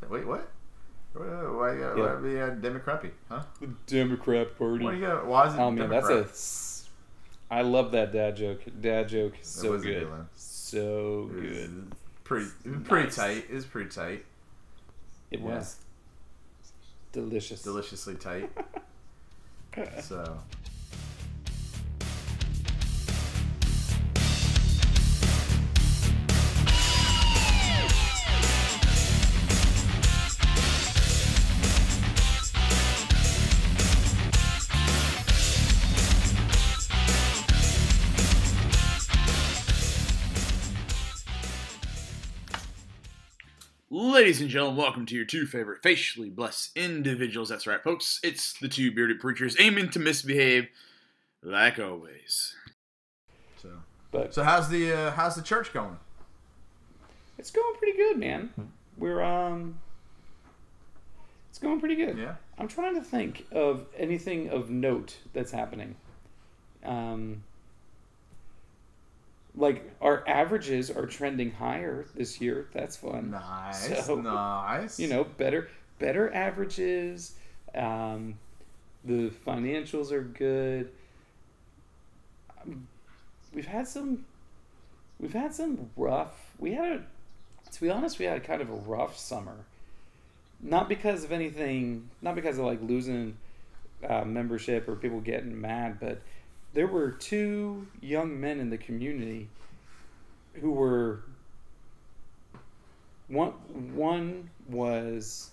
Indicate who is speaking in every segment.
Speaker 1: Wait, what? Why you gotta be a Democrat-y, huh?
Speaker 2: The Democrat Party.
Speaker 1: Why is it Democrat?
Speaker 2: Man, I love that dad joke. Dad joke is so good. So good.
Speaker 1: Pretty tight. It was pretty tight.
Speaker 2: It was. Delicious.
Speaker 1: Deliciously tight. So... Ladies and gentlemen, welcome to your two favorite facially blessed individuals. That's right, folks. It's the two bearded preachers aiming to misbehave, like always. So how's the church going?
Speaker 2: It's going pretty good, man. It's going pretty good.
Speaker 1: Yeah.
Speaker 2: I'm trying to think of anything of note that's happening. Like, our averages are trending higher this year. That's fun.
Speaker 1: Nice.
Speaker 2: So,
Speaker 1: nice.
Speaker 2: You know, better averages. The financials are good. We've had some rough. To be honest, we had kind of a rough summer. Not because of anything. Not because of like losing membership or people getting mad, but there were two young men in the community who were... One was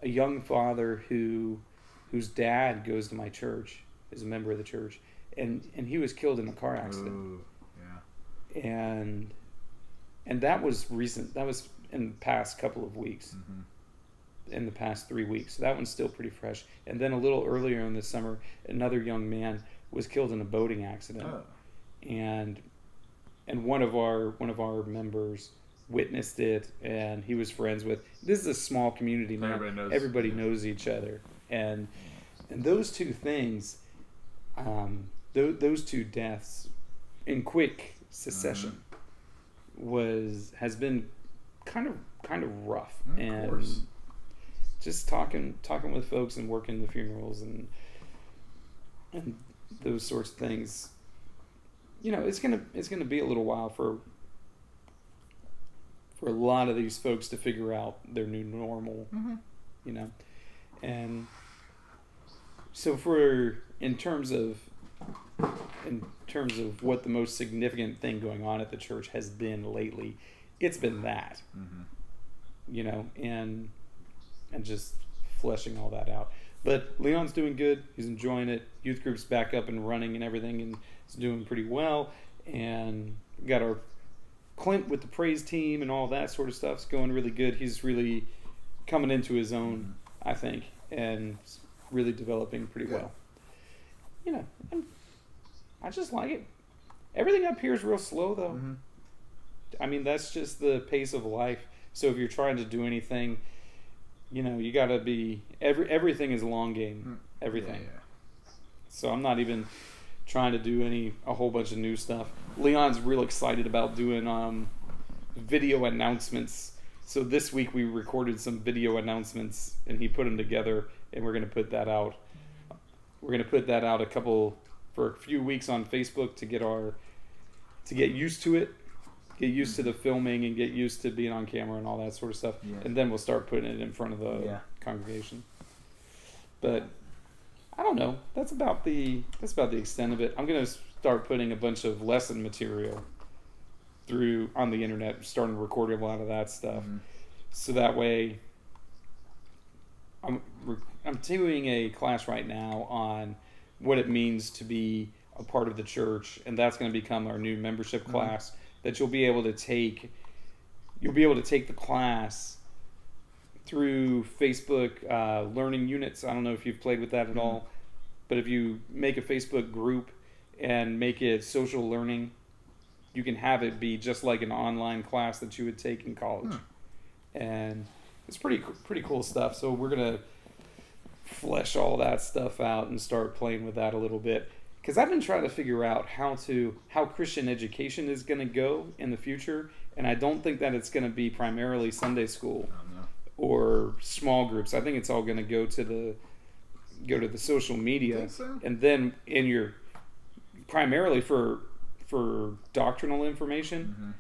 Speaker 2: a young father whose dad goes to my church, is a member of the church, and he was killed in a car accident.
Speaker 1: Ooh, yeah.
Speaker 2: And that was recent. That was in the past couple of weeks. Mm-hmm. In the past 3 weeks. So that one's still pretty fresh. And then a little earlier in the summer, another young man was killed in a boating accident.
Speaker 1: Oh.
Speaker 2: And one of our members witnessed it, and he was friends with... This is a small community now. Everybody knows each other. And those two things, those two deaths in quick succession has been kind of rough.
Speaker 1: Of course.
Speaker 2: Just talking with folks and working the funerals and those sorts of things. You know, it's gonna be a little while for a lot of these folks to figure out their new normal. Mm-hmm. You know, and so in terms of what the most significant thing going on at the church has been lately, it's been that. Mm-hmm. You know, and just fleshing all that out. But Leon's doing good. He's enjoying it. Youth group's back up and running and everything, and it's doing pretty well. And we got our Clint with the praise team and all that sort of stuff. It's going really good. He's really coming into his own, I think, and really developing pretty well. You know, I just like it. Everything up here is real slow, though. Mm-hmm. I mean, that's just the pace of life. So if you're trying to do anything, you know, you got to be... Everything is a long game. Everything. Yeah. So I'm not even trying to do a whole bunch of new stuff. Leon's real excited about doing video announcements. So this week we recorded some video announcements, and he put them together, and we're going to put that out. We're going to put that out for a few weeks on Facebook to get used to it. Get used to the filming and get used to being on camera and all that sort of stuff. Yeah. And then we'll start putting it in front of the congregation. But I don't know. That's about the extent of it. I'm going to start putting a bunch of lesson material on the internet, starting recording a lot of that stuff. Mm-hmm. So that way, I'm doing a class right now on what it means to be a part of the church, and that's going to become our new membership class. That you'll be able to take the class through Facebook learning units. I don't know if you've played with that at all, but if you make a Facebook group and make it social learning, you can have it be just like an online class that you would take in college. And it's pretty cool stuff. So we're gonna flesh all that stuff out and start playing with that a little bit. Because I've been trying to figure out how Christian education is going to go in the future, and I don't think that it's going to be primarily Sunday school or small groups. I think it's all going to go to the social media,
Speaker 3: Think so?
Speaker 2: and then in your primarily for doctrinal information,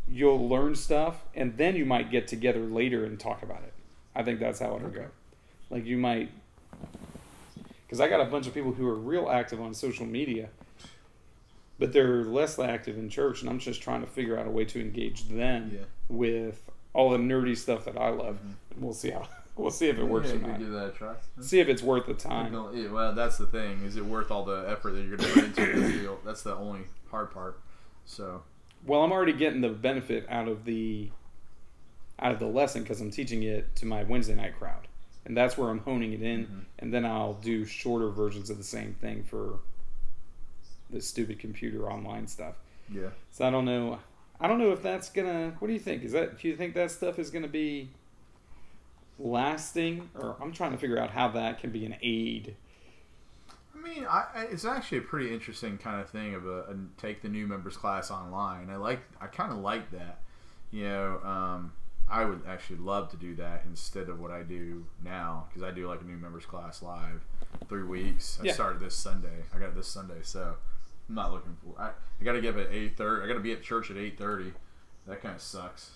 Speaker 2: you'll learn stuff, and then you might get together later and talk about it. I think that's how it'll go. Like you might, because I got a bunch of people who are real active on social media, but they're less active in church, and I'm just trying to figure out a way to engage them with all the nerdy stuff that I love. We'll see if it works or not.
Speaker 3: Give that a try.
Speaker 2: See if it's worth the time.
Speaker 3: Yeah, well, that's the thing. Is it worth all the effort that you're going to put into it? That's the only hard part. So,
Speaker 2: well, I'm already getting the benefit out of the lesson because I'm teaching it to my Wednesday night crowd, and that's where I'm honing it in. And then I'll do shorter versions of the same thing for the stupid computer online stuff.
Speaker 3: Yeah.
Speaker 2: So I don't know if that's gonna. What do you think? Do you think that stuff is gonna be lasting? Or I'm trying to figure out how that can be an aid.
Speaker 3: I mean, it's actually a pretty interesting kind of thing of a take the new members class online. I kind of like that. You know, I would actually love to do that instead of what I do now, because I do like a new members class live 3 weeks. I started this Sunday. I got it this Sunday, so I'm not looking for. I got to get up at 8:30. I got to be at church at 8:30. That kind of sucks.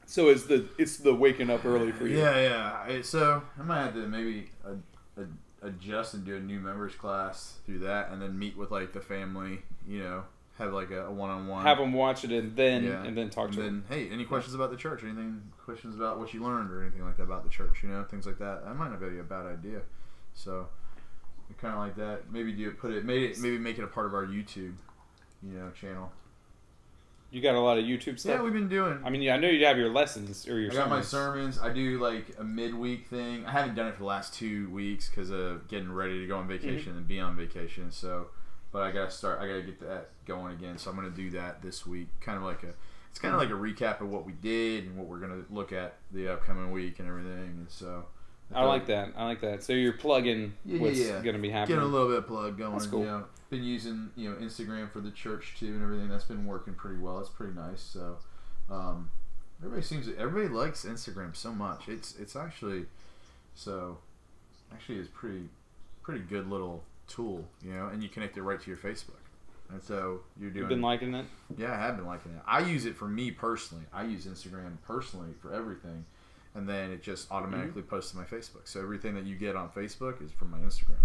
Speaker 2: So it's the waking up early for you.
Speaker 3: Yeah. So I might have to maybe adjust and do a new members class through that, and then meet with like the family. You know, have like a one-on-one.
Speaker 2: Have them watch it and then talk to them.
Speaker 3: Hey, any questions about the church? Anything? Questions about what you learned or anything like that about the church? You know, things like that. That might not be a bad idea. So. Kind of like that. Maybe maybe make it a part of our YouTube, channel.
Speaker 2: You got a lot of YouTube stuff.
Speaker 3: Yeah, we've been doing.
Speaker 2: I mean, I know you have your lessons or your.
Speaker 3: I got my sermons. I do like a midweek thing. I haven't done it for the last 2 weeks because of getting ready to go on vacation and be on vacation. So, but I gotta get that going again. So I'm gonna do that this week. It's kind of like a recap of what we did and what we're gonna look at the upcoming week and everything. And so.
Speaker 2: I like that. So you're plugging what's going to be happening.
Speaker 3: Getting a little bit of plug going.
Speaker 2: That's cool.
Speaker 3: Been using Instagram for the church too and everything. That's been working pretty well. It's pretty nice. So everybody likes Instagram so much. It's actually is pretty good little tool. And you connect it right to your Facebook. And so you've
Speaker 2: been liking it?
Speaker 3: Yeah, I have been liking it. I use it for me personally. I use Instagram personally for everything. And then it just automatically posts to my Facebook. So everything that you get on Facebook is from my Instagram.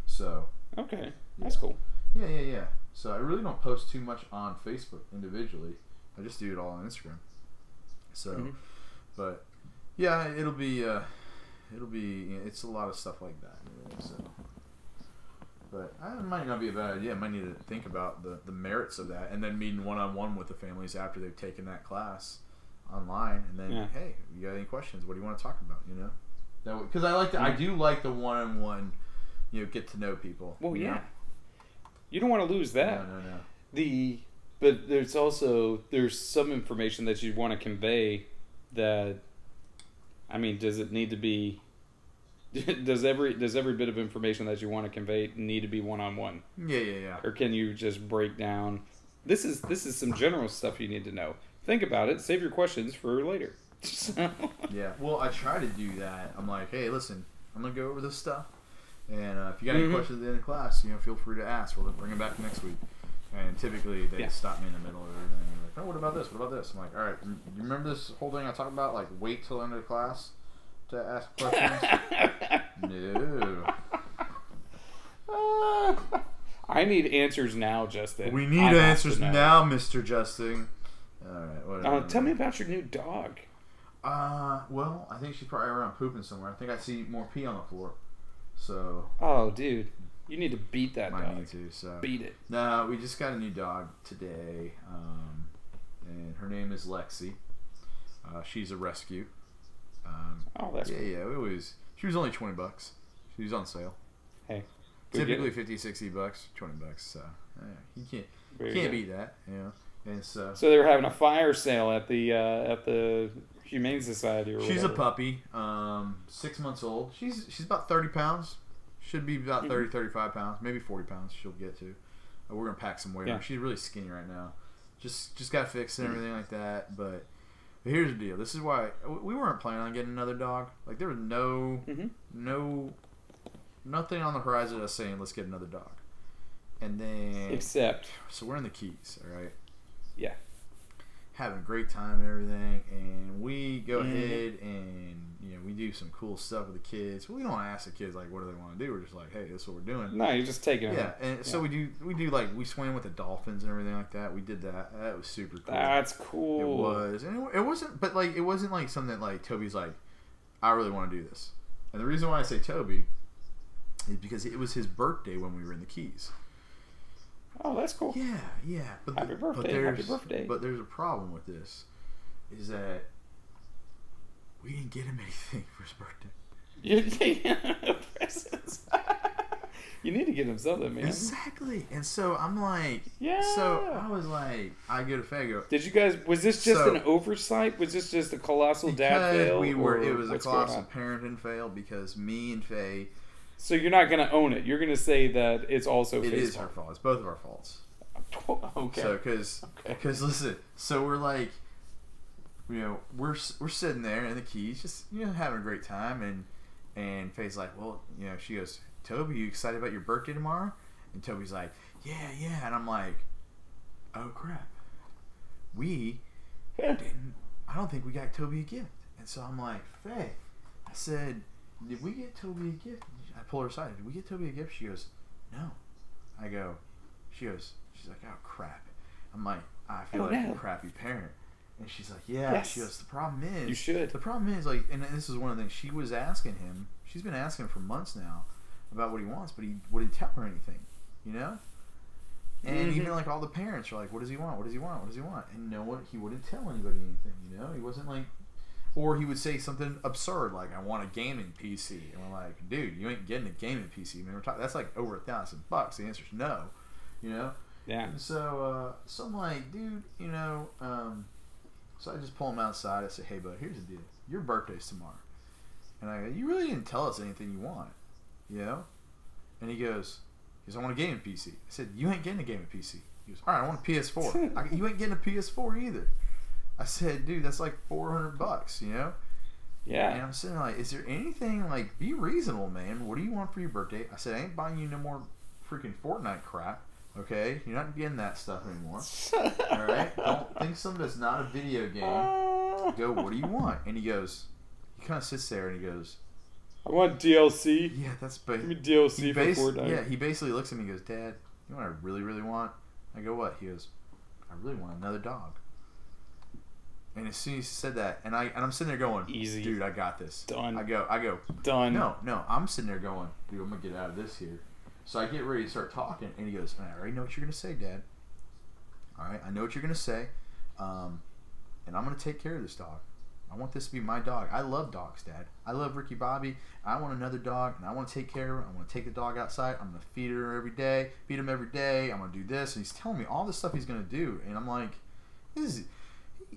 Speaker 3: So
Speaker 2: okay, that's cool.
Speaker 3: Yeah. So I really don't post too much on Facebook individually. I just do it all on Instagram. So, but yeah, it'll be it's a lot of stuff like that. So, but it might not be a bad idea. I might need to think about the merits of that, and then meeting one-on-one with the families after they've taken that class. Online, and then hey, you got any questions? What do you want to talk about? Because I do like the one-on-one, get to know people.
Speaker 2: Well, yeah, you don't want to lose that.
Speaker 3: No.
Speaker 2: But there's some information that you want to convey. That, I mean, does it need to be? Does every bit of information that you want to convey need to be one-on-one?
Speaker 3: Yeah.
Speaker 2: Or can you just break down? This is some general stuff you need to know. Think about it. Save your questions for later.
Speaker 3: Yeah. Well, I try to do that. I'm like, hey, listen, I'm going to go over this stuff. And if you got any questions at the end of class, feel free to ask. We'll bring them back next week. And typically, they stop me in the middle of everything. They're like, oh, what about this? What about this? I'm like, all right, you remember this whole thing I talked about? Like, wait till the end of the class to ask questions? No.
Speaker 2: I need answers now, Justin.
Speaker 3: We need answers now, Mr. Justin. All right, whatever.
Speaker 2: Tell me about your new dog.
Speaker 3: Well, I think she's probably around pooping somewhere. I think I see more pee on the floor. So.
Speaker 2: Oh, dude, you need to beat that dog.
Speaker 3: I need to. So.
Speaker 2: Beat it.
Speaker 3: No, we just got a new dog today, and her name is Lexi. She's a rescue.
Speaker 2: That's cool.
Speaker 3: Yeah. She was only $20. She was on sale.
Speaker 2: Hey.
Speaker 3: Typically $50-$60, $20. So you can't beat that. And so
Speaker 2: they were having a fire sale at the Humane Society or whatever.
Speaker 3: She's a puppy, 6 months old. She's about 30 pounds. Should be about 30, 35 pounds, maybe 40 pounds. She'll get to. We're gonna pack some weight on her. She's really skinny right now. Just got fixed and everything like that. But Here's the deal. This is why we weren't planning on getting another dog. Like there was nothing on the horizon of us saying let's get another dog. And then so we're in the Keys, all right?
Speaker 2: Yeah.
Speaker 3: Having a great time and everything, and we go ahead and we do some cool stuff with the kids. We don't ask the kids like what do they want to do. We're just like, hey, this is what we're doing.
Speaker 2: No, you're just taking them.
Speaker 3: Yeah, and so we do like we swam with the dolphins and everything like that. We did that. That was super cool.
Speaker 2: That's cool.
Speaker 3: It was, and it wasn't, but like it wasn't like something that like Toby's like, I really want to do this. And the reason why I say Toby is because it was his birthday when we were in the Keys.
Speaker 2: Oh, that's cool.
Speaker 3: Yeah. But
Speaker 2: happy birthday.
Speaker 3: But there's a problem with this, is that we didn't get him anything for his birthday.
Speaker 2: You didn't get him presents. You need to get him something, man.
Speaker 3: Exactly. And so I'm like,
Speaker 2: yeah.
Speaker 3: So I was like, I go to Faye, go,
Speaker 2: did you guys, was this just an oversight? Was this just a colossal dad fail?
Speaker 3: It was a colossal parenting fail because me and Faye.
Speaker 2: So you're not going to own it. You're going to say that it's also
Speaker 3: It is our fault. It's both of our faults.
Speaker 2: Okay.
Speaker 3: So, because listen, so we're like, we're sitting there in the Keys, just having a great time, and Faye's like, well, she goes, Toby, you excited about your birthday tomorrow? And Toby's like, yeah, and I'm like, oh crap, we didn't. I don't think we got Toby a gift, and so I'm like, Faye, I said, did we get Toby a gift? I pull her aside. Did we get Toby a gift? She goes, no. I go, she's like, oh crap. I'm like, I feel like a crappy parent. And she's like, yeah. Yes. She goes, the problem is,
Speaker 2: you should.
Speaker 3: The problem is, like, and this is one of the things, she's been asking him for months now about what he wants, but he wouldn't tell her anything, And even like all the parents are like, what does he want? What does he want? What does he want? And he wouldn't tell anybody anything, He wasn't like, or he would say something absurd like, I want a gaming PC. And we're like, dude, you ain't getting a gaming PC. I mean, that's like over $1,000. The answer's no, Yeah. And so I'm like, dude, so I just pull him outside. I say, hey, bud, here's the deal. Your birthday's tomorrow. And I go, you really didn't tell us anything you want, And he goes, I want a gaming PC. I said, you ain't getting a gaming PC. He goes, all right, I want a PS4. You ain't getting a PS4 either. I said, dude, that's like $400,
Speaker 2: Yeah.
Speaker 3: And I'm sitting there like, is there anything, like, be reasonable, man. What do you want for your birthday? I said, I ain't buying you no more freaking Fortnite crap, okay? You're not getting that stuff anymore, all right? Don't think something that's not a video game. Go, what do you want? And he goes, he kind of sits there and he goes,
Speaker 2: I want DLC.
Speaker 3: Yeah, that's
Speaker 2: give me DLC for Fortnite.
Speaker 3: Yeah, he basically looks at me and goes, Dad, you know what I really, really want? I go, what? He goes, I really want another dog. And as soon as he said that, and I'm sitting there going, easy, dude, I got this.
Speaker 2: Done.
Speaker 3: I go,
Speaker 2: done.
Speaker 3: No, I'm sitting there going, dude, I'm gonna get out of this here. So I get ready to start talking, and he goes, I already know what you're gonna say, Dad. All right, I know what you're gonna say, and I'm gonna take care of this dog. I want this to be my dog. I love dogs, Dad. I love Ricky Bobby. I want another dog, and I want to take care of her. I want to take the dog outside. I'm gonna feed him every day. I'm gonna do this, and he's telling me all this stuff he's gonna do, and I'm like,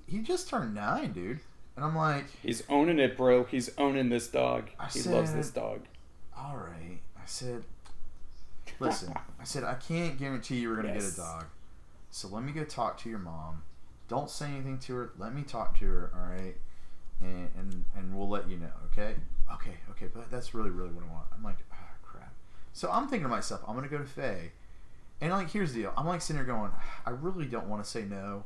Speaker 3: he just turned 9, dude. And I'm like,
Speaker 2: he's owning it, bro. He's owning this dog. He loves this dog.
Speaker 3: All right. I said, listen, I can't guarantee you we're going to get a dog. So let me go talk to your mom. Don't say anything to her. Let me talk to her, all right? And we'll let you know, okay? Okay, but that's really, really what I want. I'm like, crap. So I'm thinking to myself, I'm going to go to Faye. And like, here's the deal. I'm like sitting there going, I really don't want to say no.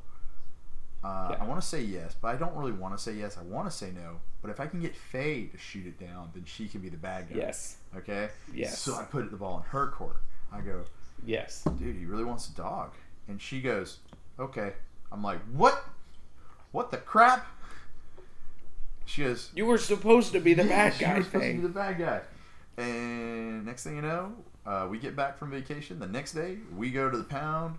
Speaker 3: I want to say yes, but I don't really want to say yes. I want to say no. But if I can get Faye to shoot it down, then she can be the bad guy.
Speaker 2: Yes.
Speaker 3: Okay?
Speaker 2: Yes.
Speaker 3: So I put the ball in her court. I go,
Speaker 2: yes.
Speaker 3: Dude, he really wants a dog. And she goes, okay. I'm like, what? What the crap? She goes,
Speaker 2: you were supposed to be the bad guy,
Speaker 3: you were supposed
Speaker 2: Faye.
Speaker 3: to be the bad guy. And next thing you know, we get back from vacation. The next day, we go to the pound.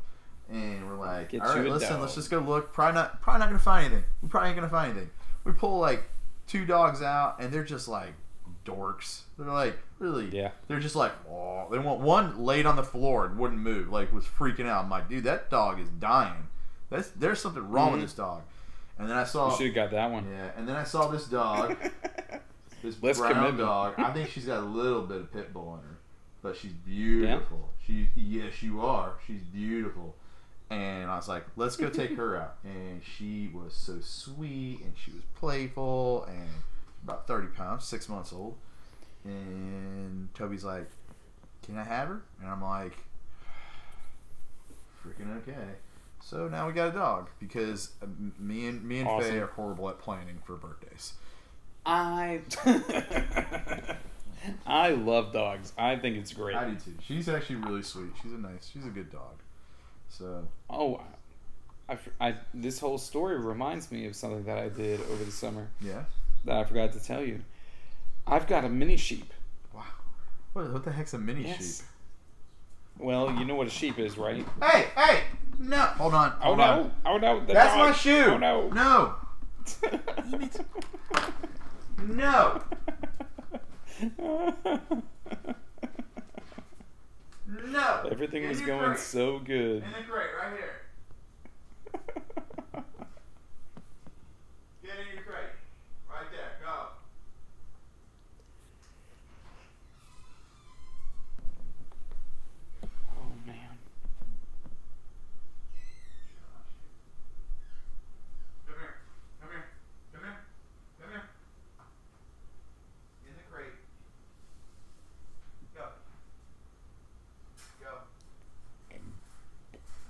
Speaker 3: And we're like, all right, listen, let's just go look. Probably not gonna find anything. We probably ain't gonna find anything. We pull like 2 dogs out, and they're just like dorks. They're like, really?
Speaker 2: Yeah.
Speaker 3: They're just like, oh. They want one laid on the floor and wouldn't move, like was freaking out. I'm like, dude, that dog is dying. There's something wrong with this dog. And then I saw.
Speaker 2: You should have got that one.
Speaker 3: Yeah. And then I saw this dog, this brown dog. I think she's got a little bit of pit bull in her, but she's beautiful.
Speaker 2: Yeah.
Speaker 3: Yes, you are. She's beautiful. And I was like, let's go take her out. And she was so sweet, and she was playful, and about 30 pounds, 6 months old. And Toby's like, can I have her? And I'm like, freaking okay. So now we got a dog because me and
Speaker 2: Awesome.
Speaker 3: Faye are horrible at planning for birthdays.
Speaker 2: I love dogs. I think it's great.
Speaker 3: I do too. She's actually really sweet. She's a good dog. So.
Speaker 2: Oh, this whole story reminds me of something that I did over the summer.
Speaker 3: Yeah.
Speaker 2: That I forgot to tell you. I've got a mini sheep.
Speaker 3: Wow. What the heck's a mini sheep?
Speaker 2: Well, you know what a sheep is, right?
Speaker 3: Hey! No! Hold on.
Speaker 2: Oh no!
Speaker 3: That's my shoe!
Speaker 2: Oh no!
Speaker 3: No! No! No!
Speaker 2: Everything was going so good.
Speaker 3: In the crate, right here. Get in your crate. Right there. Go.
Speaker 2: Oh man.
Speaker 3: Come here. Come here. Come here. Come here. In the crate. Go. Go.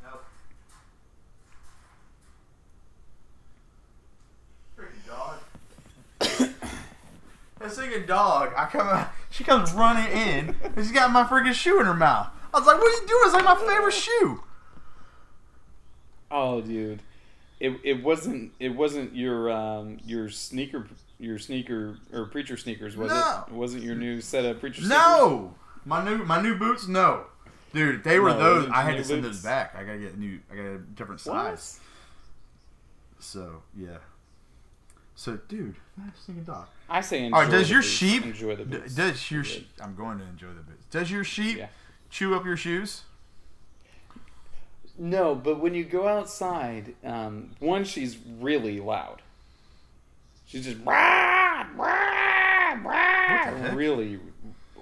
Speaker 3: No. Freaking dog. That singing dog, she comes running in, and she's got my freaking shoe in her mouth. I was like, what are you doing? It's like my favorite shoe.
Speaker 2: Oh, dude. It wasn't your sneaker or preacher sneakers, was
Speaker 3: No.
Speaker 2: it? It wasn't your new set of preacher sneakers?
Speaker 3: No, my new boots. No, dude, they were
Speaker 2: No,
Speaker 3: those.
Speaker 2: those
Speaker 3: I had
Speaker 2: new
Speaker 3: to send
Speaker 2: boots?
Speaker 3: those back. I got a different size.
Speaker 2: What?
Speaker 3: So yeah. So dude, that's singing dog.
Speaker 2: I say enjoy.
Speaker 3: All right, does
Speaker 2: the
Speaker 3: your
Speaker 2: boots.
Speaker 3: sheep?
Speaker 2: Enjoy the boots?
Speaker 3: Does your
Speaker 2: Good.
Speaker 3: I'm going to enjoy the boots. Does your sheep
Speaker 2: Yeah.
Speaker 3: chew up your shoes?
Speaker 2: No, but when you go outside, one, she's really loud. She's just rah, rah, rah,
Speaker 3: What the heck?
Speaker 2: really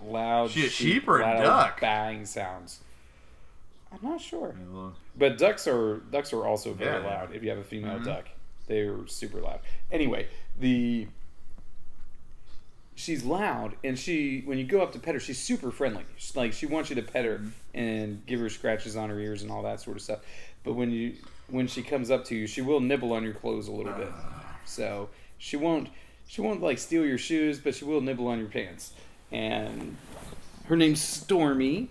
Speaker 2: loud.
Speaker 3: She a sheep or a
Speaker 2: loud
Speaker 3: duck?
Speaker 2: Bang sounds. I'm not sure,
Speaker 3: Yeah, well,
Speaker 2: but ducks are also very
Speaker 3: Yeah.
Speaker 2: loud. If you have a female
Speaker 3: Mhm.
Speaker 2: duck, they're super loud. Anyway, she's loud, and when you go up to pet her, she's super friendly. She wants you to pet her and give her scratches on her ears and all that sort of stuff. But when she comes up to you, she will nibble on your clothes a little bit. So she won't like steal your shoes, but she will nibble on your pants. And her name's Stormy,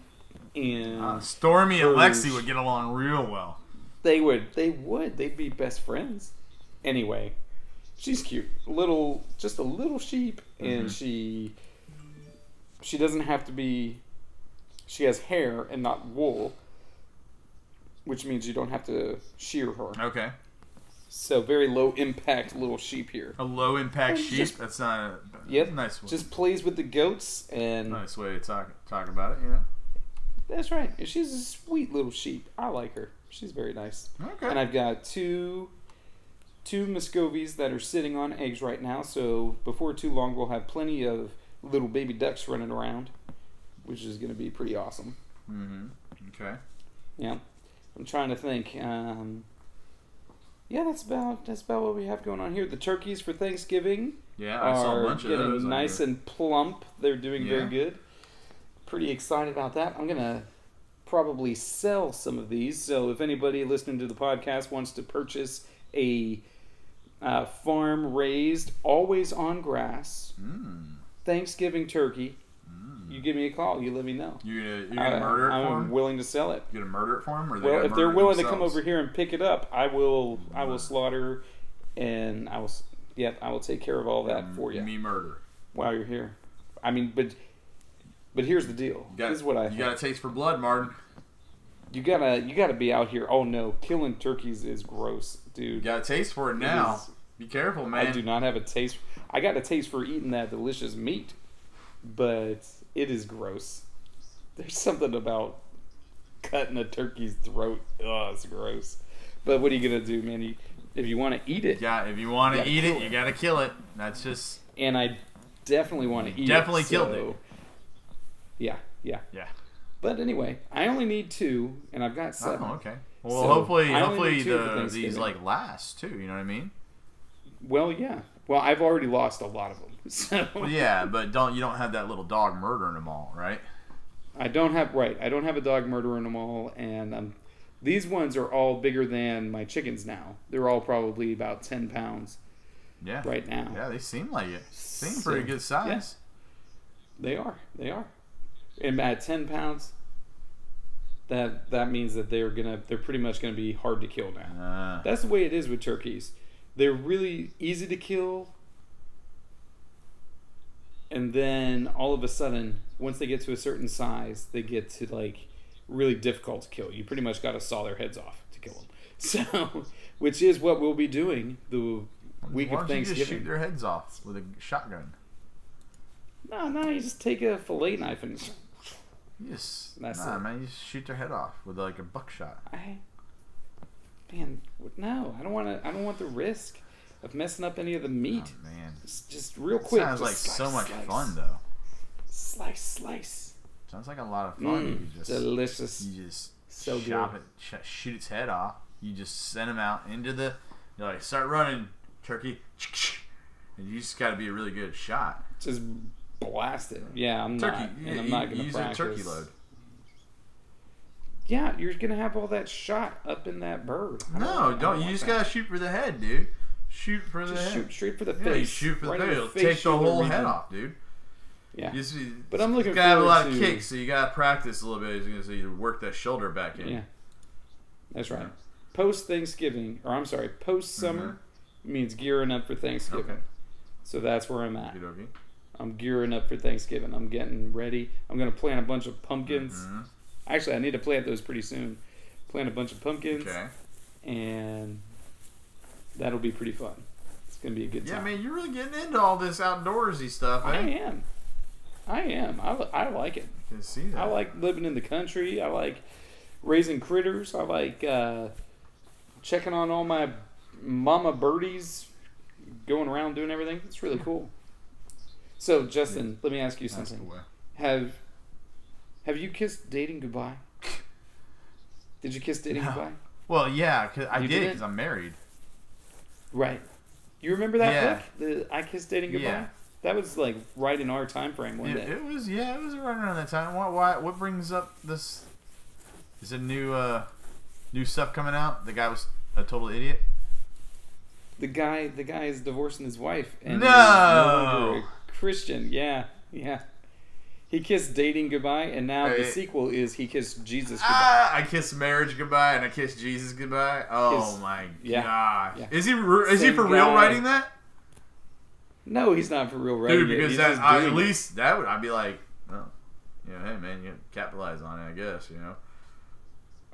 Speaker 2: and
Speaker 3: Stormy and
Speaker 2: hers-
Speaker 3: Lexi would get along real well.
Speaker 2: they'd be best friends. Anyway, she's cute. Just a little sheep, and she doesn't have to be. She has hair and not wool, which means you don't have to shear her.
Speaker 3: Okay.
Speaker 2: So very low impact little sheep here.
Speaker 3: A low impact
Speaker 2: And
Speaker 3: sheep.
Speaker 2: just-
Speaker 3: That's not a
Speaker 2: Yep.
Speaker 3: nice way.
Speaker 2: Just plays with the goats, and
Speaker 3: Nice way to talk about it, you know.
Speaker 2: that's right. And she's a sweet little sheep. I like her. She's very nice.
Speaker 3: Okay.
Speaker 2: And I've got two Muscovies that are sitting on eggs right now. So before too long, we'll have plenty of little baby ducks running around, which is going to be pretty awesome.
Speaker 3: Okay.
Speaker 2: Yeah, I'm trying to think. Yeah, that's about what we have going on here. The turkeys for Thanksgiving
Speaker 3: Yeah, I saw a bunch of
Speaker 2: getting
Speaker 3: those. on
Speaker 2: nice
Speaker 3: here.
Speaker 2: and plump. They're doing very
Speaker 3: Yeah.
Speaker 2: good. Pretty excited about that. I'm gonna probably sell some of these. So if anybody listening to the podcast wants to purchase a farm raised, always on grass Thanksgiving turkey, you give me a call. You let me know.
Speaker 3: You're gonna murder it for
Speaker 2: I'm
Speaker 3: him?
Speaker 2: willing to sell it.
Speaker 3: You gonna murder it for him, or they
Speaker 2: Well,
Speaker 3: gotta
Speaker 2: if they're
Speaker 3: murder
Speaker 2: willing to
Speaker 3: themselves?
Speaker 2: come over here and pick it up, I will slaughter, and I will take care of all that for you
Speaker 3: Me murder.
Speaker 2: while you're here. I mean, but here's the deal. This is what I think.
Speaker 3: You got a taste for blood, Martin.
Speaker 2: You gotta be out here. Oh no, killing turkeys is gross, dude.
Speaker 3: You got a taste for it now.
Speaker 2: is-
Speaker 3: Be careful, man.
Speaker 2: I do not have a taste. I got a taste for eating that delicious meat, but it is gross. There's something about cutting a turkey's throat. Oh, it's gross. But what are you gonna do, man? If you want to eat it,
Speaker 3: If you want to
Speaker 2: gotta
Speaker 3: eat
Speaker 2: kill
Speaker 3: it, you gotta kill it. That's just
Speaker 2: and I definitely want to eat
Speaker 3: definitely
Speaker 2: it.
Speaker 3: killed
Speaker 2: so-
Speaker 3: it.
Speaker 2: Yeah.
Speaker 3: yeah.
Speaker 2: But anyway, I only need 2, and I've got 7.
Speaker 3: Oh, okay. Well,
Speaker 2: So,
Speaker 3: hopefully
Speaker 2: I only need 2 for
Speaker 3: these
Speaker 2: Thanksgiving.
Speaker 3: like last too. You know what I mean?
Speaker 2: Well, yeah. Well, I've already lost a lot of them. So
Speaker 3: Well, yeah, but you don't have that little dog murdering them all, right?
Speaker 2: I don't have a dog murdering them all, and these ones are all bigger than my chickens now. They're all probably about 10 pounds.
Speaker 3: Yeah.
Speaker 2: Right now.
Speaker 3: Yeah, they seem like it. Seem
Speaker 2: So,
Speaker 3: pretty good size.
Speaker 2: Yeah, they are. And at 10 pounds, that means that they're pretty much gonna be hard to kill now. That's the way it is with turkeys. They're really easy to kill, and then all of a sudden, once they get to a certain size, they get to like really difficult to kill. You pretty much got to saw their heads off to kill them. So, which is what we'll be doing the week of Thanksgiving.
Speaker 3: You just shoot their heads off with a shotgun?
Speaker 2: No, you just take a fillet knife and
Speaker 3: Yes.
Speaker 2: That's
Speaker 3: nah,
Speaker 2: it.
Speaker 3: man, you just shoot their head off with like a buckshot.
Speaker 2: No, I don't want the risk of messing up any of the meat.
Speaker 3: Oh, man.
Speaker 2: Just real quick.
Speaker 3: Sounds like
Speaker 2: slice,
Speaker 3: so much
Speaker 2: slice.
Speaker 3: fun, though.
Speaker 2: Slice.
Speaker 3: Sounds like a lot of fun. You just,
Speaker 2: delicious.
Speaker 3: You just
Speaker 2: So
Speaker 3: chop
Speaker 2: good.
Speaker 3: it, shoot its head off. You just send them out into the, you're like, start running, turkey. And you just got to be a really good shot.
Speaker 2: Just blast it. Yeah, I'm
Speaker 3: Turkey.
Speaker 2: not. And I'm not going to
Speaker 3: use
Speaker 2: practice.
Speaker 3: a turkey load.
Speaker 2: Yeah, you're going to have all that shot up in that bird.
Speaker 3: No, don't. You just got to shoot for the head, dude. Shoot for the head.
Speaker 2: Shoot straight for the
Speaker 3: Yeah,
Speaker 2: face.
Speaker 3: you shoot for the
Speaker 2: Right in
Speaker 3: face. It'll take the
Speaker 2: facial
Speaker 3: whole head
Speaker 2: region.
Speaker 3: off, dude.
Speaker 2: Yeah.
Speaker 3: You
Speaker 2: But I'm looking
Speaker 3: you gotta have a lot
Speaker 2: forward
Speaker 3: of
Speaker 2: to-
Speaker 3: kicks, so you gotta practice a little bit. So you work that shoulder back in.
Speaker 2: Yeah. That's right. Post Thanksgiving, or I'm sorry, post summer means gearing up for Thanksgiving.
Speaker 3: Okay.
Speaker 2: So that's where I'm at.
Speaker 3: Okay.
Speaker 2: I'm gearing up for Thanksgiving. I'm getting ready. I'm going to plant a bunch of pumpkins.
Speaker 3: Mm-hmm.
Speaker 2: Actually, I need to plant those pretty soon. Plant a bunch of pumpkins.
Speaker 3: Okay.
Speaker 2: And that'll be pretty fun. It's going to be a good time.
Speaker 3: Yeah, man, you're really getting into all this outdoorsy stuff, eh?
Speaker 2: I am. I like it.
Speaker 3: I can see that.
Speaker 2: I like living in the country. I like raising critters. I like checking on all my mama birdies, going around doing everything. It's really cool. So, Justin, let me ask you something. Have you kissed dating goodbye? Did you kiss dating goodbye?
Speaker 3: Well, yeah, cause I
Speaker 2: You
Speaker 3: did
Speaker 2: did?
Speaker 3: because I'm married.
Speaker 2: Right. You remember that
Speaker 3: Yeah.
Speaker 2: book? The I Kissed Dating Goodbye?
Speaker 3: Yeah.
Speaker 2: That was like right in our time frame, wasn't it?
Speaker 3: It was right around that time. What brings up this? Is it new stuff coming out? The guy was a total idiot.
Speaker 2: The guy is divorcing his wife and
Speaker 3: No!
Speaker 2: he's no longer a Christian. Yeah. He kissed dating goodbye, and now the sequel is he kissed Jesus goodbye.
Speaker 3: I kissed marriage goodbye and I kissed Jesus goodbye. Oh my gosh!
Speaker 2: Yeah.
Speaker 3: Is he for
Speaker 2: Same
Speaker 3: real
Speaker 2: guy.
Speaker 3: writing that?
Speaker 2: No, he's not for real writing
Speaker 3: Dude,
Speaker 2: it.
Speaker 3: because
Speaker 2: He's
Speaker 3: that,
Speaker 2: just doing
Speaker 3: at
Speaker 2: it.
Speaker 3: least that would I'd be like, well, hey man, you capitalize on it, I guess,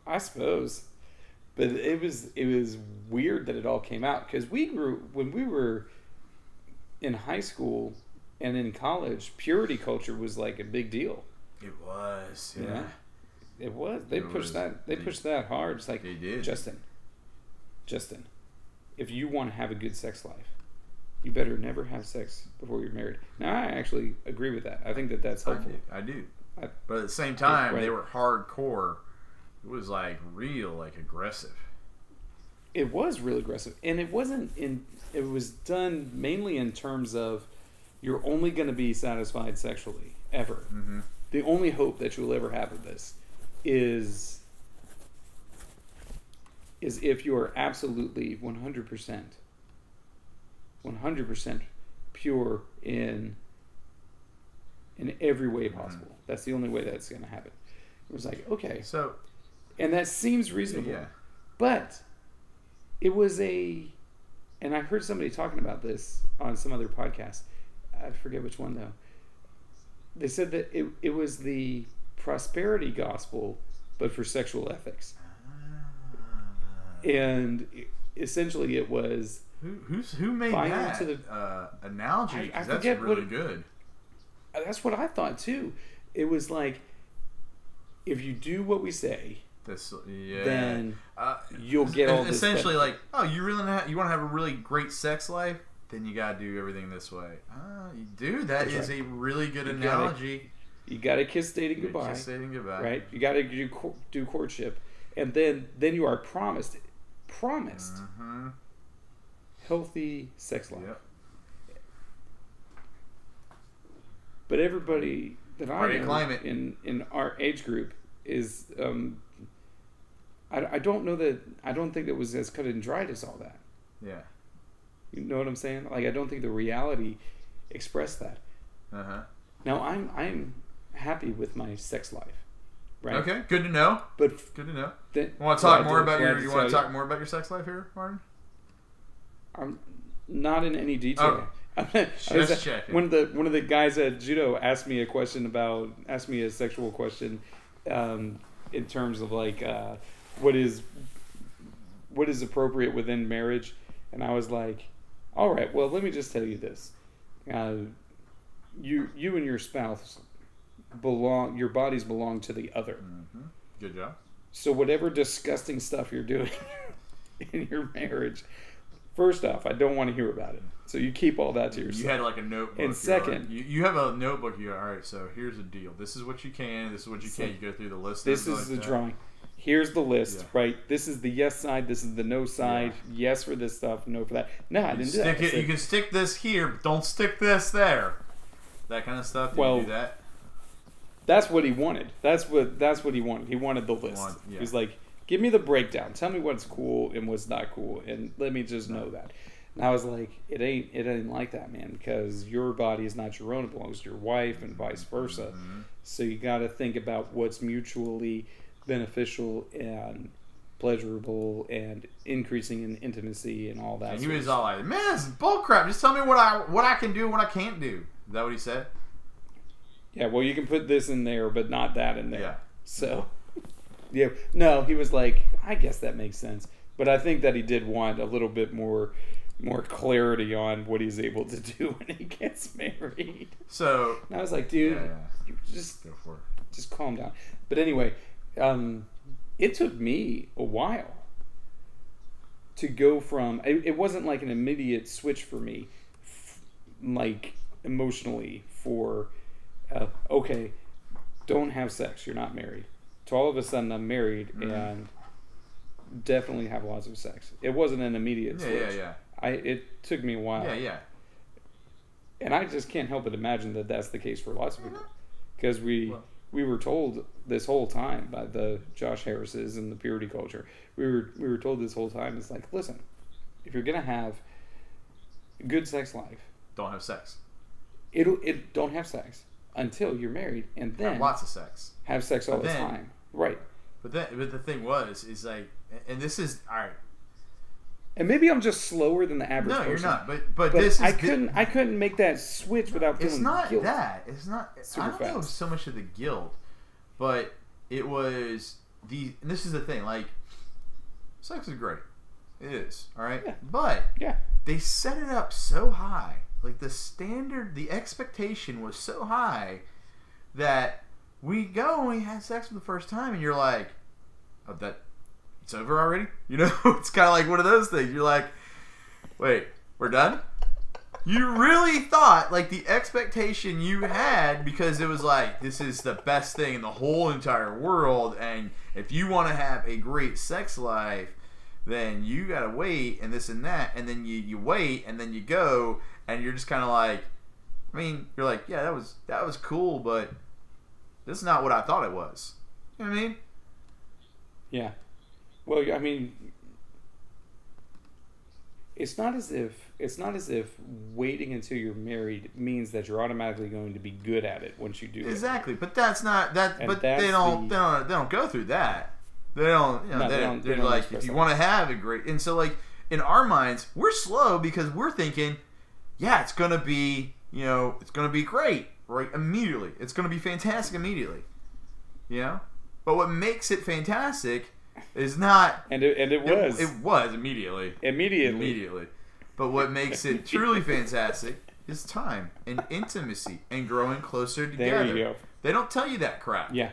Speaker 2: I suppose, but it was weird that it all came out because when we were in high school and in college, purity culture was like a big deal.
Speaker 3: It was,
Speaker 2: Yeah. It was. They pushed that hard. It's like,
Speaker 3: they did.
Speaker 2: Justin, if you want to have a good sex life, you better never have sex before you're married. Now, I actually agree with that. I think that that's helpful.
Speaker 3: I do. But at the same time,
Speaker 2: right.
Speaker 3: they were hardcore. It was like real, like aggressive.
Speaker 2: It was real aggressive, and it wasn't in. It was done mainly in terms of you're only going to be satisfied sexually ever.
Speaker 3: Mm-hmm.
Speaker 2: The only hope that you'll ever have of this is if you are absolutely 100% pure in every way possible. Mm-hmm. That's the only way that's going to happen. It was like, okay.
Speaker 3: So,
Speaker 2: and that seems reasonable.
Speaker 3: yeah.
Speaker 2: But it was and I heard somebody talking about this on some other podcast. I forget which one though. They said that it was the prosperity gospel, but for sexual ethics. And essentially it was...
Speaker 3: Who made that analogy?
Speaker 2: I
Speaker 3: That's
Speaker 2: forget
Speaker 3: really good.
Speaker 2: That's what I thought too. It was like, if you do what we say, then you'll get all this.
Speaker 3: Essentially, like, you really you want to have a really great sex life, then you gotta do everything this way. Dude, that is a really good analogy.
Speaker 2: You gotta kiss dating goodbye.
Speaker 3: Kiss dating goodbye.
Speaker 2: Right? You gotta do courtship, And then you are promised healthy sex life.
Speaker 3: Yep.
Speaker 2: But everybody that I know in our age group is, I don't think it was as cut and dried as all that.
Speaker 3: Yeah.
Speaker 2: You know what I'm saying? Like, I don't think the reality expressed that. Now, I'm happy with my sex life, right?
Speaker 3: Okay, good to know.
Speaker 2: But
Speaker 3: good to know.
Speaker 2: You
Speaker 3: want to talk more about your sex life here, Martin?
Speaker 2: I'm not in any detail.
Speaker 3: Okay. Just checking.
Speaker 2: One of the guys at judo asked me a sexual question, in terms of like what is appropriate within marriage, and I was like, all right, well, let me just tell you this: you and your spouse your bodies belong to the other.
Speaker 3: Good job.
Speaker 2: So whatever disgusting stuff you're doing in your marriage, first off, I don't want to hear about it. So you keep all that to yourself.
Speaker 3: You had like a notebook.
Speaker 2: And second,
Speaker 3: you have a notebook. You go, all right, so here's the deal. This is what you can. This is what you can't. You go through the list.
Speaker 2: This is the drawing. Here's the list, right? This is the yes side. This is the no side. Yeah. Yes for this stuff. No for that. No, I didn't do that.
Speaker 3: You can stick this here, but don't stick this there. That kind of stuff. Did you do that?
Speaker 2: That's what he wanted. That's what he wanted. He wanted the list. He's like, give me the breakdown. Tell me what's cool and what's not cool, and let me just know that. And I was like, it ain't like that, man, because your body is not your own. It belongs to your wife and vice versa. So you got to think about what's mutually beneficial and pleasurable and increasing in intimacy and all that.
Speaker 3: And he was all like, man, this is bullcrap. Just tell me what I can do and what I can't do. Is that what he said?
Speaker 2: Yeah, well, you can put this in there, but not that in there.
Speaker 3: Yeah.
Speaker 2: So, yeah. No, he was like, I guess that makes sense. But I think that he did want a little bit more clarity on what he's able to do when he gets married.
Speaker 3: So,
Speaker 2: and I was like, dude, you just go for it. Just calm down. But anyway, it took me a while to go from, it wasn't like an immediate switch for me, like emotionally, for okay, don't have sex, you're not married, to all of a sudden I'm married and definitely have lots of sex. It wasn't an immediate switch. It took me a while. And I just can't help but imagine that that's the case for lots of people, because we were told this whole time by the Josh Harrises and the purity culture. We were told this whole time, it's like, listen, if you're gonna have a good sex life,
Speaker 3: don't have sex.
Speaker 2: Don't have sex until you're married, and then
Speaker 3: have lots of sex.
Speaker 2: Have sex all the time, right?
Speaker 3: But the thing is like, and this is all right.
Speaker 2: And maybe I'm just slower than the average person.
Speaker 3: No, you're not. But this is,
Speaker 2: I couldn't make that switch without feeling guilt.
Speaker 3: It's not. I don't know if it was so much of the guilt, but it was and this is the thing. Like, sex is great. It is. All right. Yeah. But they set it up so high. Like, the standard, the expectation was so high that we go and we had sex for the first time, and you're like, oh, it's over already? You know, it's kind of like one of those things. You're like, wait, we're done? You really thought, like, the expectation you had, because it was like, this is the best thing in the whole entire world, and if you want to have a great sex life, then you gotta wait, and this and that, and then you wait, and then you go, and you're just kind of like, I mean, you're like, yeah, that was cool, but this is not what I thought it was. You know what I mean?
Speaker 2: Yeah. Well, I mean, it's not as if waiting until you're married means that you're automatically going to be good at it once you do it.
Speaker 3: Exactly, but that's not that. And but they don't go through that. They don't. You know, they're like, if you want to have a great, and so like in our minds, we're slow because we're thinking, yeah, it's gonna be, it's gonna be great, right? Immediately, it's gonna be fantastic immediately. You know, but what makes it fantastic is not,
Speaker 2: and it was
Speaker 3: immediately. But what makes it truly fantastic is time and intimacy and growing closer together.
Speaker 2: There you go.
Speaker 3: They don't tell you that crap.
Speaker 2: Yeah.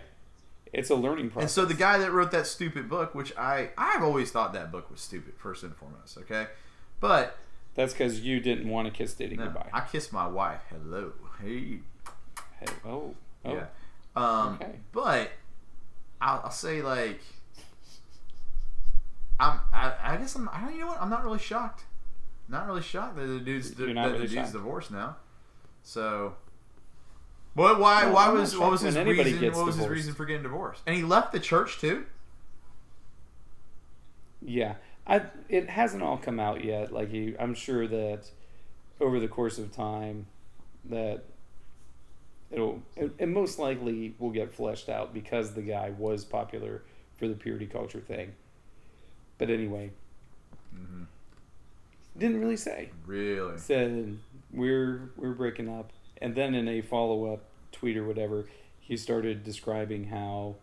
Speaker 2: It's a learning process.
Speaker 3: And so the guy that wrote that stupid book, which I've always thought that book was stupid, first and foremost, okay? But
Speaker 2: that's because you didn't want to kiss dating goodbye.
Speaker 3: I kissed my wife. Hello. Hey.
Speaker 2: Oh.
Speaker 3: Yeah. Okay. But I'll say, like, I guess you know what? I'm not really shocked. Not really shocked that the dude's divorced now. So, what was his reason? What was his reason for getting divorced? And he left the church too.
Speaker 2: Yeah, it hasn't all come out yet. Like I'm sure that over the course of time, that it most likely will get fleshed out because the guy was popular for the purity culture thing. But anyway, didn't really say.
Speaker 3: Really
Speaker 2: said we're breaking up, and then in a follow-up tweet or whatever, he started describing how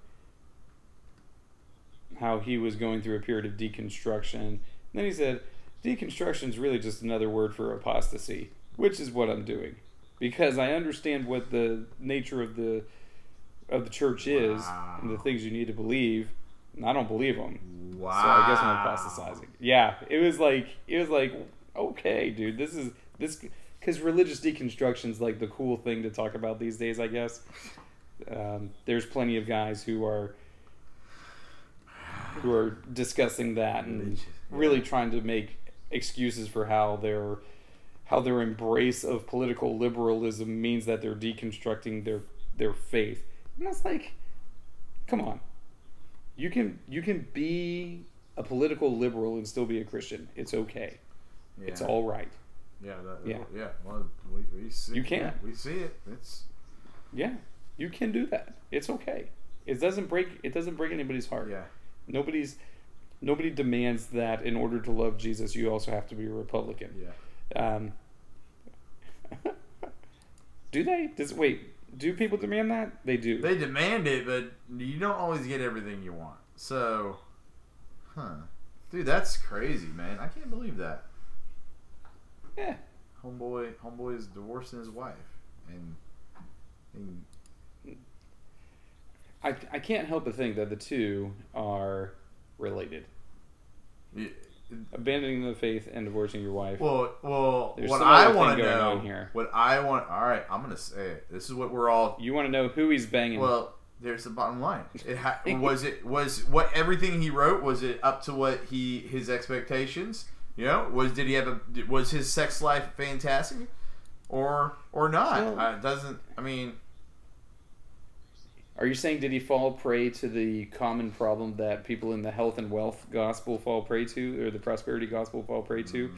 Speaker 2: he was going through a period of deconstruction. And then he said, deconstruction is really just another word for apostasy, which is what I'm doing, because I understand what the nature of the church is and the things you need to believe, and I don't believe them.
Speaker 3: Wow.
Speaker 2: So I guess I'm apostatizing. Yeah, it was like okay, dude, this because religious deconstruction is like the cool thing to talk about these days, I guess. There's plenty of guys who are discussing that and really trying to make excuses for how their embrace of political liberalism means that they're deconstructing their faith. And I was like, come on. You can be a political liberal and still be a Christian. It's okay. Yeah. It's all right.
Speaker 3: Yeah. Well, we see.
Speaker 2: You can.
Speaker 3: Yeah, we see it.
Speaker 2: Yeah, you can do that. It's okay. It doesn't break anybody's heart.
Speaker 3: Yeah.
Speaker 2: Nobody demands that in order to love Jesus, you also have to be a Republican.
Speaker 3: Yeah.
Speaker 2: Do they? Do people demand that? They do.
Speaker 3: They demand it, but you don't always get everything you want. So, dude, that's crazy, man. I can't believe that.
Speaker 2: Yeah.
Speaker 3: Homeboy is divorcing his wife, and
Speaker 2: I can't help but think that the two are related.
Speaker 3: Yeah.
Speaker 2: Abandoning the faith and divorcing your wife.
Speaker 3: Well,
Speaker 2: there's
Speaker 3: what
Speaker 2: some
Speaker 3: I
Speaker 2: other
Speaker 3: want
Speaker 2: thing
Speaker 3: to
Speaker 2: going
Speaker 3: know
Speaker 2: on here.
Speaker 3: All right, I'm gonna say it. This is what we're all.
Speaker 2: You want to know who he's banging?
Speaker 3: Well, there's the bottom line. Was what everything he wrote, was it up to what his expectations? You know, was his sex life fantastic, or not?
Speaker 2: Well, are you saying, did he fall prey to the common problem that people in the health and wealth gospel fall prey to, or the prosperity gospel fall prey to?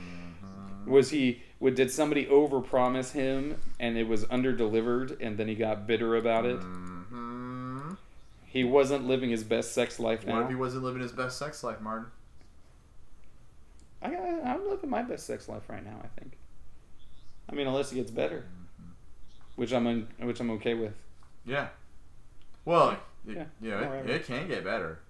Speaker 2: Mm-hmm. Did somebody overpromise him and it was underdelivered, and then he got bitter about it?
Speaker 3: Mm-hmm.
Speaker 2: He wasn't living his best sex life now.
Speaker 3: What if he wasn't living his best sex life, Martin?
Speaker 2: I'm living my best sex life right now, I think. Unless it gets better, which I'm okay with.
Speaker 3: Yeah. Well,
Speaker 2: it
Speaker 3: can get better.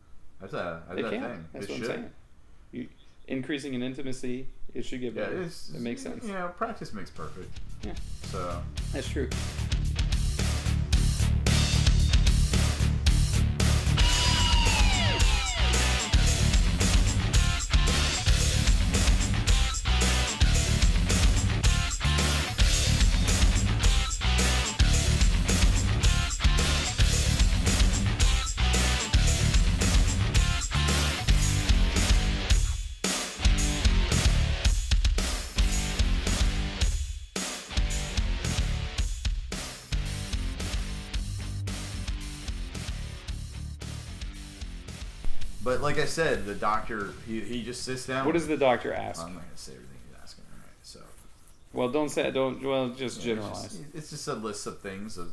Speaker 3: That's a thing.
Speaker 2: That's what I'm saying. Increasing in intimacy, it should get better. It makes sense.
Speaker 3: Practice makes perfect.
Speaker 2: Yeah.
Speaker 3: So
Speaker 2: that's true.
Speaker 3: But like I said, the doctor, he just sits down.
Speaker 2: What does the doctor ask?
Speaker 3: I'm not going to say everything he's asking. All right, so.
Speaker 2: Well, just generalize.
Speaker 3: It's just a list of things of,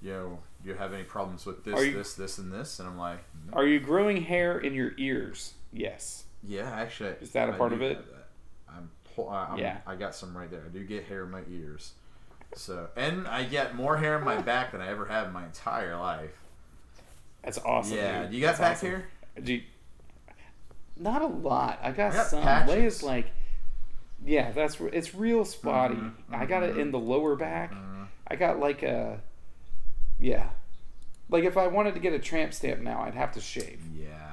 Speaker 3: do you have any problems with this, this, and this? And I'm like, no.
Speaker 2: Are you growing hair in your ears? Yes.
Speaker 3: Yeah, actually.
Speaker 2: Is that a part of it?
Speaker 3: I got some right there. I do get hair in my ears. So, and I get more hair in my back than I ever have in my entire life.
Speaker 2: That's awesome.
Speaker 3: Yeah.
Speaker 2: Dude.
Speaker 3: Do you got back hair?
Speaker 2: Not a lot. I got some.
Speaker 3: Patches.
Speaker 2: Leia's like, yeah, it's real spotty. I got it in the lower back. I got like like if I wanted to get a tramp stamp now, I'd have to shave.
Speaker 3: Yeah.